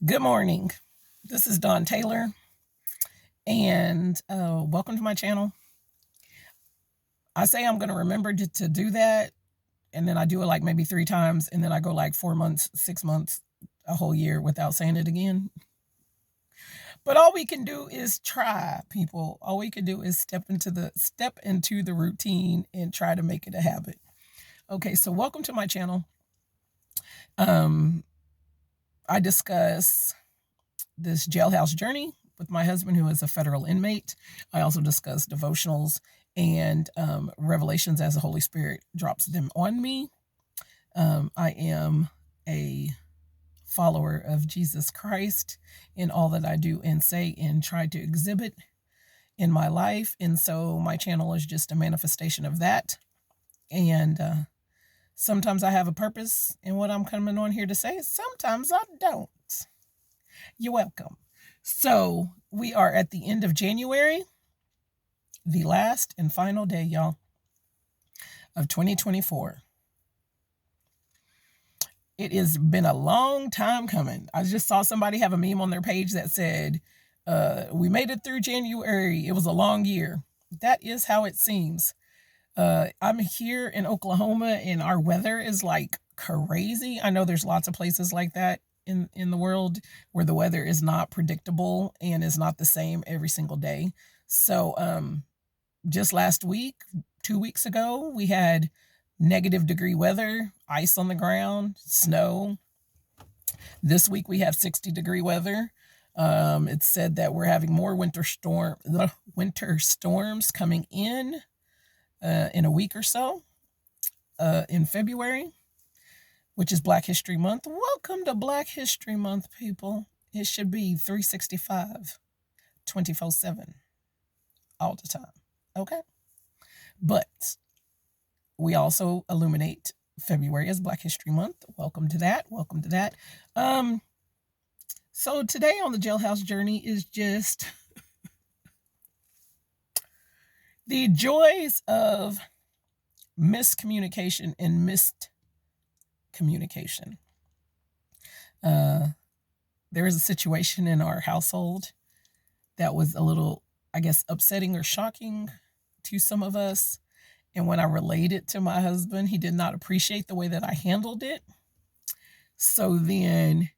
Good morning. This is Dawn Taylor, and welcome to my channel. I say I'm going to remember to do that, and then I do it like maybe 3 times, and then I go like 4 months, 6 months, a whole year without saying it again. But all we can do is try, people. All we can do is step into the routine and try to make it a habit. Okay, so welcome to my channel. I discuss this jailhouse journey with my husband, who is a federal inmate. I also discuss devotionals and revelations as the Holy Spirit drops them on me. I am a follower of Jesus Christ in all that I do and say and try to exhibit in my life. And so my channel is just a manifestation of that. And sometimes I have a purpose in what I'm coming on here to say. Sometimes I don't. You're welcome. So we are at the end of January, the last and final day, y'all, of 2024. It has been a long time coming. I just saw somebody have a meme on their page that said, we made it through January. It was a long year. That is how it seems. I'm here in Oklahoma and our weather is like crazy. I know there's lots of places like that in the world where the weather is not predictable and is not the same every single day. So just last week, 2 weeks ago, we had negative-degree weather, ice on the ground, snow. This week we have 60-degree weather. It's said that we're having more winter storms coming in a week or so in February, which is Black History Month. Welcome to Black History Month, people. It should be 365, 24/7, all the time. Okay? But we also illuminate February as Black History Month. Welcome to that. Welcome to that. So today on the jailhouse journey is just the joys of miscommunication and missed communication. There is a situation in our household that was a little, I guess, upsetting or shocking to some of us. And when I relayed it to my husband, he did not appreciate the way that I handled it. So then,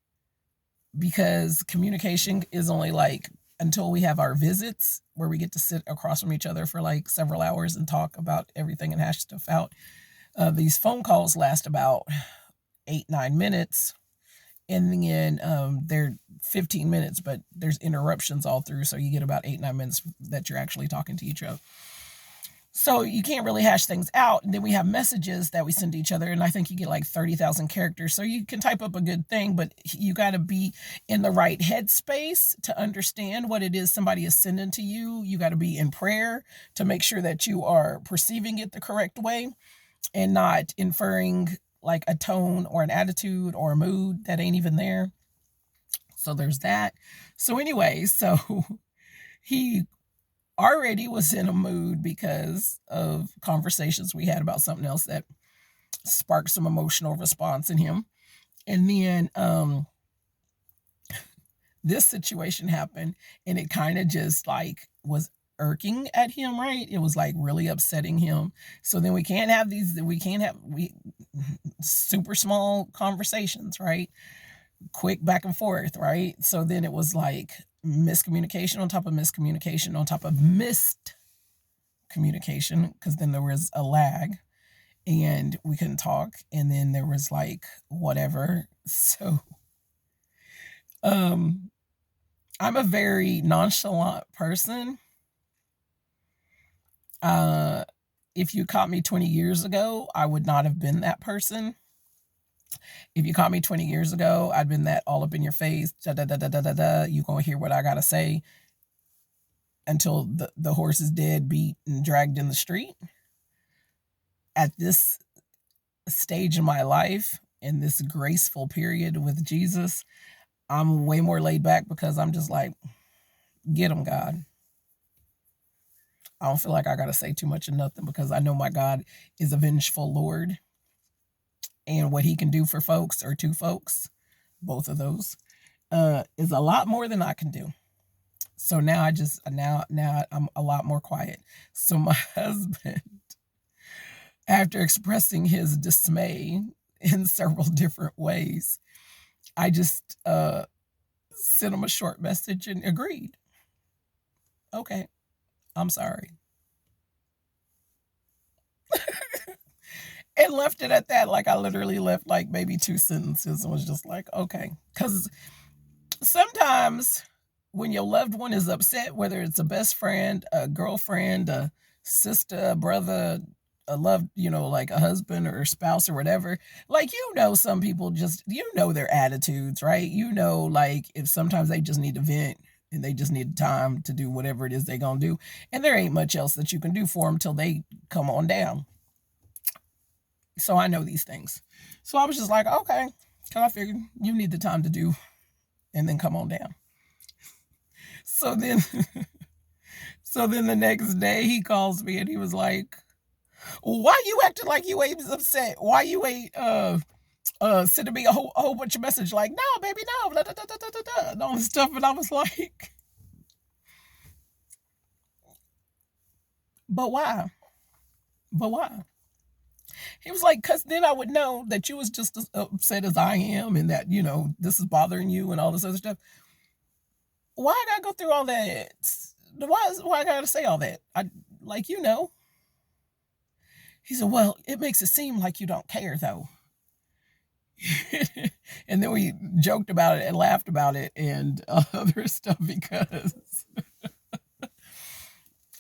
because communication is only like until we have our visits where we get to sit across from each other for like several hours and talk about everything and hash stuff out, these phone calls last about 8-9 minutes. And then they're 15 minutes, but there's interruptions all through. So you get about 8-9 minutes that you're actually talking to each other. So you can't really hash things out. And then we have messages that we send to each other. And I think you get like 30,000 characters. So you can type up a good thing, but you got to be in the right headspace to understand what it is somebody is sending to you. You got to be in prayer to make sure that you are perceiving it the correct way and not inferring like a tone or an attitude or a mood that ain't even there. So there's that. So anyway, so he already was in a mood because of conversations we had about something else that sparked some emotional response in him. And then this situation happened and it kind of just like was irking at him, right? It was like really upsetting him. So then we can't have super small conversations, right? Quick back and forth, right? So then it was like miscommunication on top of miscommunication on top of missed communication, because then there was a lag and we couldn't talk, and then there was like whatever. So I'm a very nonchalant person. If you caught me 20 years ago, I would not have been that person. If you caught me 20 years ago, I'd been that all up in your face, da da da da da da da. You gonna hear what I gotta say until the horse is dead, beat, and dragged in the street. At this stage in my life, in this graceful period with Jesus, I'm way more laid back because I'm just like, get him, God. I don't feel like I gotta say too much of nothing because I know my God is a vengeful Lord. And what he can do for folks or to folks, both of those. is a lot more than I can do. So now I'm a lot more quiet. So my husband, after expressing his dismay in several different ways, I just sent him a short message and agreed. Okay, I'm sorry. And left it at that. Like I literally left like maybe two sentences and was just like, okay. Because sometimes when your loved one is upset, whether it's a best friend, a girlfriend, a sister, a brother, a love, like a husband or a spouse or whatever, like, some people just, their attitudes, right? Like if sometimes they just need to vent and they just need time to do whatever it is they're going to do. And there ain't much else that you can do for them till they come on down. So I know these things. So I was just like, okay, because I figured you need the time to do and then come on down. So then, so then the next day he calls me and he was like, "Why you acting like you ain't upset? Why you ain't sending me a whole bunch of messages like, no, baby, no, blah, blah, blah, blah, blah, blah," and all this stuff?" And I was like, "But why? But why?" He was like, "Cause then I would know that you was just as upset as I am, and that this is bothering you and all this other stuff. Why I gotta go through all that? Why I gotta say all that? I like He said, "Well, it makes it seem like you don't care, though." And then we joked about it and laughed about it and other stuff because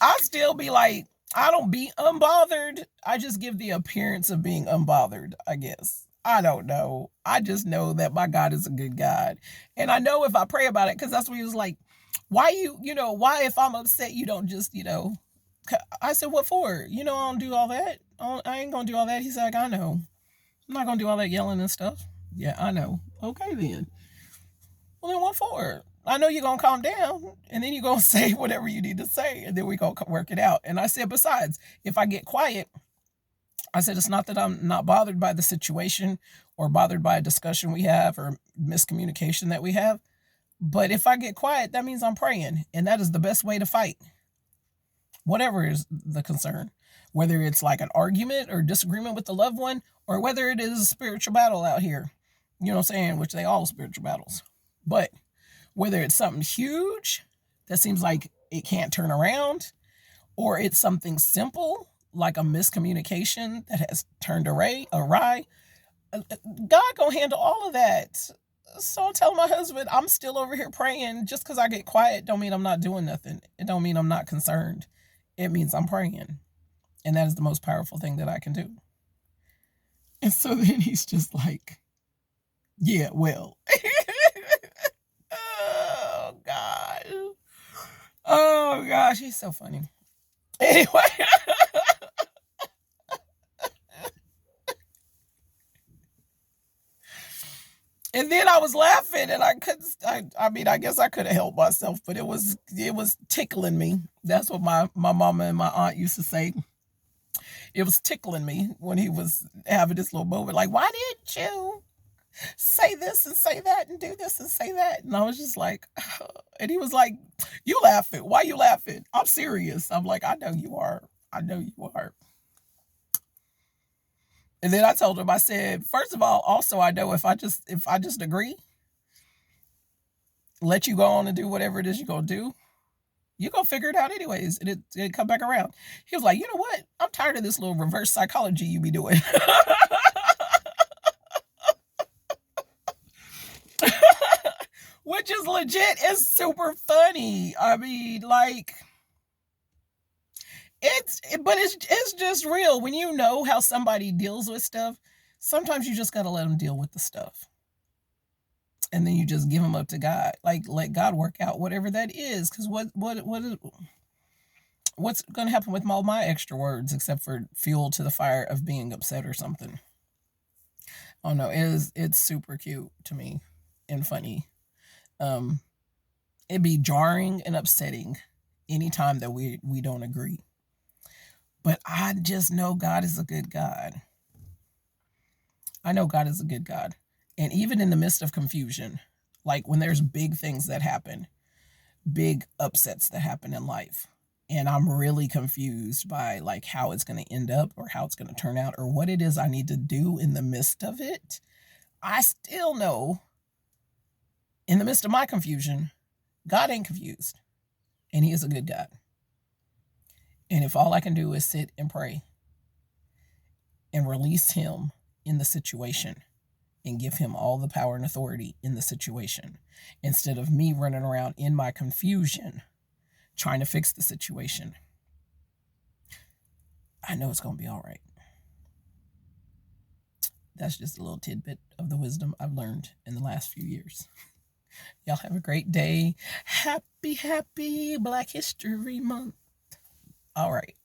I still be like, I don't be unbothered. I just give the appearance of being unbothered, I guess. I don't know. I just know that my God is a good God. And I know if I pray about it, because that's what he was like, why why if I'm upset, you don't just, I said, what for? I don't do all that. I ain't going to do all that. He's like, I know. I'm not going to do all that yelling and stuff. Yeah, I know. Okay, then. Well, then what for? I know you're going to calm down, and then you're going to say whatever you need to say, and then we're going to work it out. And I said, besides, if I get quiet, I said, it's not that I'm not bothered by the situation or bothered by a discussion we have or miscommunication that we have. But if I get quiet, that means I'm praying. And that is the best way to fight, whatever is the concern, whether it's like an argument or disagreement with the loved one, or whether it is a spiritual battle out here, what I'm saying, which they all spiritual battles. But whether it's something huge that seems like it can't turn around, or it's something simple like a miscommunication that has turned awry, God gonna handle all of that. So I tell my husband, I'm still over here praying. Just because I get quiet don't mean I'm not doing nothing. It don't mean I'm not concerned. It means I'm praying. And that is the most powerful thing that I can do. And so then he's just like, yeah, well. Oh, God. Oh, gosh, he's so funny. Anyway. And then I was laughing, and I couldn't. I mean, I guess I could have helped myself, but it was tickling me. That's what my mama and my aunt used to say. It was tickling me when he was having this little moment, like, why didn't you say this and say that and do this and say that? And I was just like, and he was like, you laughing? Why you laughing? I'm serious. I'm like, I know you are. I know you are. And then I told him, I said, first of all, also I know if I just agree, let you go on and do whatever it is you're gonna do, you're gonna figure it out anyways. And it come back around. He was like, you know what? I'm tired of this little reverse psychology you be doing. Which is legit. It's super funny. I mean, like, it's just real. When you know how somebody deals with stuff, sometimes you just got to let them deal with the stuff. And then you just give them up to God. Like, let God work out whatever that is. Because what's going to happen with all my extra words except for fuel to the fire of being upset or something? Oh no, it's super cute to me and funny. It'd be jarring and upsetting anytime that we don't agree. But I just know God is a good God. I know God is a good God. And even in the midst of confusion, Like when there's big things that happen, big upsets that happen in life, and I'm really confused by like how it's going to end up or how it's going to turn out or what it is I need to do in the midst of it, I still know in the midst of my confusion, God ain't confused, and He is a good God. And if all I can do is sit and pray and release Him in the situation and give Him all the power and authority in the situation, instead of me running around in my confusion trying to fix the situation, I know it's going to be all right. That's just a little tidbit of the wisdom I've learned in the last few years. Y'all have a great day. Happy Black History Month. All right.